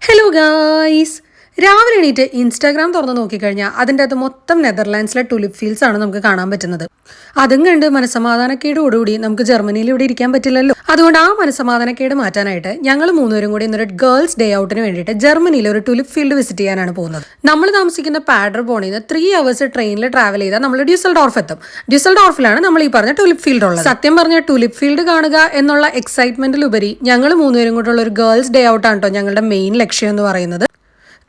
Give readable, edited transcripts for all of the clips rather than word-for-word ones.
Hello guys, രാവിലെ എണീറ്റ് Instagram തുറന്ന് നോക്കിക്കഴിഞ്ഞാൽ അതിൻ്റെ അകത്ത് മൊത്തം നെതർലാൻഡ്സിലെ ടുലിപ്പ് ഫീൽഡ്സ് ആണ് നമുക്ക് കാണാൻ പറ്റുന്നത്. അതും കണ്ട് മനസ്സമാധാനക്കേടോടുകൂടി നമുക്ക് ജർമ്മനിയിൽ ഇവിടെ ഇരിക്കാൻ പറ്റില്ലല്ലോ. അതുകൊണ്ട് ആ മനസ്സമാധാനക്കേട് മാറ്റാനായിട്ട് ഞങ്ങൾ മൂന്നുപേരും കൂടി ഇന്നൊരു ഗേൾസ് ഡേ ഔട്ടിന് വേണ്ടിയിട്ട് ജർമ്മനിയിൽ ഒരു ടുലിപ്പ് ഫീൽഡ് വിസിറ്റ് ചെയ്യാനാണ് പോകുന്നത്. നമ്മൾ താമസിക്കുന്ന പാഡർബോണിൽ നിന്ന് 3 hours ട്രെയിനിൽ ട്രാവൽ ചെയ്താൽ നമ്മൾ ഡ്യൂസൽഡോർഫ് എത്തും. ഡ്യൂസൽഡോർഫിലാണ് നമ്മൾ ഈ പറഞ്ഞ ടുലിപ്പ് ഫീൽഡ് ഉള്ളത്. സത്യം പറഞ്ഞ ടുലിപ്പ് ഫീൽഡ് കാണുക എന്നുള്ള എക്സൈറ്റ്മെന്റിലുപരി ഞങ്ങൾ മൂന്നുപേരും കൂടെയുള്ള ഒരു ഗേൾസ് ഡേ ഔട്ടാണ് കേട്ടോ ഞങ്ങളുടെ മെയിൻ ലക്ഷ്യം എന്ന് പറയുന്നത്.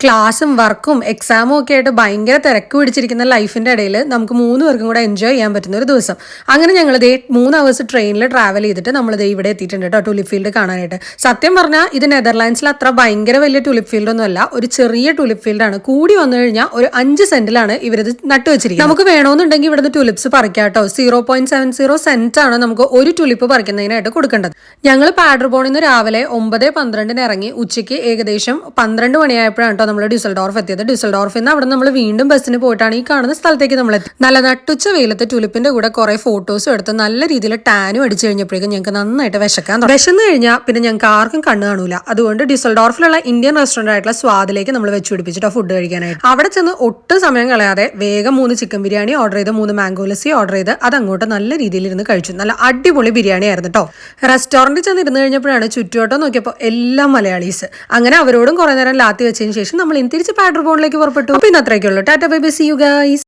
ക്ലാസ്സും വർക്കും എക്സാമും ഒക്കെ ആയിട്ട് ഭയങ്കര തിരക്ക് പിടിച്ചിരിക്കുന്ന ലൈഫിന്റെ ഇടയിൽ നമുക്ക് 3 പേർക്കും കൂടെ എൻജോയ് ചെയ്യാൻ പറ്റുന്ന ഒരു ദിവസം. അങ്ങനെ ഞങ്ങൾ 3 hours ട്രെയിനിൽ ട്രാവൽ ചെയ്തിട്ട് നമ്മൾ ഇവിടെ എത്തിയിട്ടുണ്ട് കേട്ടോ ടുലിപ്പ് ഫീൽഡ് കാണാനായിട്ട്. സത്യം പറഞ്ഞാൽ ഇത് നെതർലാൻഡ്സിൽ അത്ര ഭയങ്കര വലിയ ടുലിപ്പ് ഫീൽഡ് ഒന്നും അല്ല, ഒരു ചെറിയ ടുലിപ്പ് ഫീൽഡാണ്. കൂടി വന്നു കഴിഞ്ഞാൽ ഒരു 5 സെന്റിലാണ് ഇവരിത് നട്ടുവെച്ചിരിക്കുന്നത്. നമുക്ക് വേണമെന്നുണ്ടെങ്കിൽ ഇവിടുന്ന് ടുലിപ്സ് പറിക്കാം കേട്ടോ. 0.70 സെന്റ് ആണ് നമുക്ക് ഒരു ടുലിപ്പ് പറിക്കുന്നതിനായിട്ട് കൊടുക്കേണ്ടത്. ഞങ്ങൾ പാഡർബോണിൽ നിന്ന് രാവിലെ 9:12 ഇറങ്ങി ഉച്ചയ്ക്ക് ഏകദേശം 12 മണിയായപ്പോഴാണ് നമ്മൾ ഡ്യൂസൽഡോർഫ് എത്തിയത്. ഡ്യൂസൽഡോർഫിൽ നിന്ന് അവിടെ നമ്മൾ വീണ്ടും ബസ്സിന് പോയിട്ടാണ് ഈ കാണുന്ന സ്ഥലത്തേക്ക് നമ്മൾ എത്തി. നല്ല നട്ടുച്ച വെയിലത്ത് ടുലിപ്പിന്റെ കൂടെ കുറെ ഫോട്ടോസും എടുത്ത് നല്ല രീതിയിൽ ടാനും അടിച്ചു കഴിഞ്ഞപ്പോഴേക്കും ഞങ്ങൾക്ക് നന്നായിട്ട് വിശന്നു കഴിഞ്ഞാൽ പിന്നെ ഞങ്ങൾക്ക് ആർക്കും കണ്ണു കാണൂല. അതുകൊണ്ട് ഡ്യൂസൽഡോർഫിലുള്ള ഇന്ത്യൻ റെസ്റ്റോറന്റ് ആയിട്ടുള്ള സ്വാദിലേക്ക് നമ്മൾ വെച്ച് പിടിപ്പിച്ചിട്ടോ ഫുഡ് കഴിക്കാനായിട്ട്. അവിടെ ചെന്ന് ഒട്ടും സമയം കളയാതെ വേഗം 3 ചിക്കൻ ബിരിയാണി ഓർഡർ ചെയ്ത് 3 മാംഗോ ലസ്സി ഓർഡർ ചെയ്ത് അത് അങ്ങോട്ട് നല്ല രീതിയിൽ ഇരുന്ന് കഴിച്ചു. നല്ല അടിപൊളി ബിരിയാണി ആയിരുന്നു കേട്ടോ. റെസ്റ്റോറന്റിൽ ചെന്ന് ഇരുന്ന് കഴിഞ്ഞപ്പോഴാണ് ചുറ്റുവട്ടം നോക്കിയപ്പോൾ എല്ലാം മലയാളീസ്. അങ്ങനെ അവരോടും കുറെ നേരം ലാത്തി വെച്ചതിന് ശേഷം നമ്മൾ തിരിച്ച് പാഡർബോണിലേക്ക് പുറപ്പെട്ടു. പിന്നെ അത്രയൊക്കെ ഉള്ളൂ. Tata bye bye, see you guys.